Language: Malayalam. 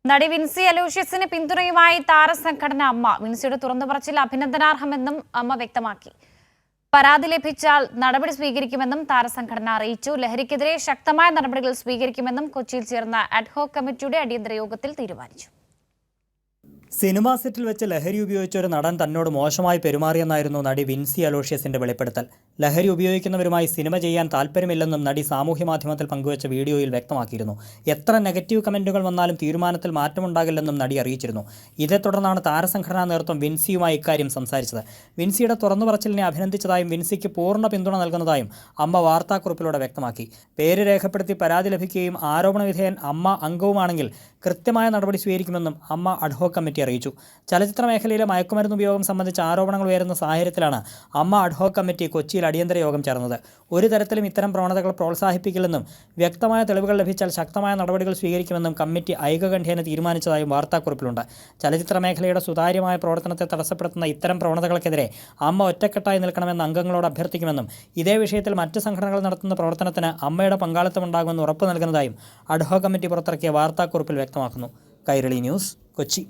നടി വിൻസി അലോഷ്യസിന് പിന്തുണയുമായി താരസംഘടന അമ്മ. വിൻസിയുടെ തുറന്നുപറച്ചിൽ അഭിനന്ദനാർഹമെന്നും അമ്മ വ്യക്തമാക്കി. പരാതി ലഭിച്ചാൽ നടപടി സ്വീകരിക്കുമെന്നും താരസംഘടന അറിയിച്ചു. ലഹരിക്കെതിരെ ശക്തമായ നടപടികൾ സ്വീകരിക്കുമെന്നും കൊച്ചിയിൽ ചേർന്ന അഡ്ഹോക് കമ്മിറ്റിയുടെ അടിയന്തര യോഗത്തിൽ തീരുമാനിച്ചു. സിനിമാ സെറ്റിൽ വെച്ച് ലഹരി ഉപയോഗിച്ച ഒരു നടൻ തന്നോട് മോശമായി പെരുമാറിയെന്നായിരുന്നു നടി വിൻസി അലോഷ്യസിന്റെ വെളിപ്പെടുത്തൽ. ലഹരി ഉപയോഗിക്കുന്നവരുമായി സിനിമ ചെയ്യാൻ താല്പര്യമില്ലെന്നും നടി സാമൂഹ്യ മാധ്യമത്തിൽ പങ്കുവച്ച വീഡിയോയിൽ വ്യക്തമാക്കിയിരുന്നു. എത്ര നെഗറ്റീവ് കമന്റുകൾ വന്നാലും തീരുമാനത്തിൽ മാറ്റമുണ്ടാകില്ലെന്നും നടി അറിയിച്ചിരുന്നു. ഇതേ തുടർന്നാണ് താരസംഘടനാ നേതൃത്വം വിൻസിയുമായി ഇക്കാര്യം സംസാരിച്ചത്. വിൻസിയുടെ തുറന്നുപറച്ചിലിനെ അഭിനന്ദിച്ചതായും വിൻസിക്ക് പൂർണ്ണ പിന്തുണ നൽകുന്നതായും അമ്മ വാർത്താക്കുറിപ്പിലൂടെ വ്യക്തമാക്കി. പേര് രേഖപ്പെടുത്തി പരാതി ലഭിക്കുകയും ആരോപണ വിധേയൻ അമ്മ അംഗവുമാണെങ്കിൽ കൃത്യമായ നടപടി സ്വീകരിക്കുമെന്നും അമ്മ അഡ്ഹോക് കമ്മിറ്റി അറിയിച്ചു. ചലച്ചിത്ര മേഖലയിലെ മയക്കുമരുന്ന് ഉപയോഗം സംബന്ധിച്ച് ആരോപണങ്ങൾ ഉയരുന്ന സാഹചര്യത്തിലാണ് അമ്മ അഡ്ഹോക് കമ്മിറ്റി കൊച്ചിയിൽ അടിയന്തര യോഗം ചേർന്നത്. ഒരു തരത്തിലും ഇത്തരം പ്രവണതകൾ പ്രോത്സാഹിപ്പിക്കില്ലെന്നും വ്യക്തമായ തെളിവുകൾ ലഭിച്ചാൽ ശക്തമായ നടപടികൾ സ്വീകരിക്കുമെന്നും കമ്മിറ്റി ഐകകണ്ഠ്യേന തീരുമാനിച്ചതായും വാർത്താക്കുറിപ്പിലുണ്ട്. ചലച്ചിത്ര മേഖലയുടെ സുതാര്യമായ പ്രവർത്തനത്തെ തടസ്സപ്പെടുത്തുന്ന ഇത്തരം പ്രവണതകൾക്കെതിരെ അമ്മ ഒറ്റക്കെട്ടായി നിൽക്കണമെന്ന് അംഗങ്ങളോട് അഭ്യർത്ഥിക്കുമെന്നും ഇതേ വിഷയത്തിൽ മറ്റ് സംഘടനകൾ നടത്തുന്ന പ്രവർത്തനത്തിന് അമ്മയുടെ പങ്കാളിത്തമുണ്ടാകുമെന്ന് ഉറപ്പു നൽകുന്നതായും അഡ്ഹോക് കമ്മിറ്റി പുറത്തിറക്കിയ വാർത്താക്കുറിപ്പിൽ വ്യക്തമാക്കുന്നു. കൈരളി ന്യൂസ്, കൊച്ചി.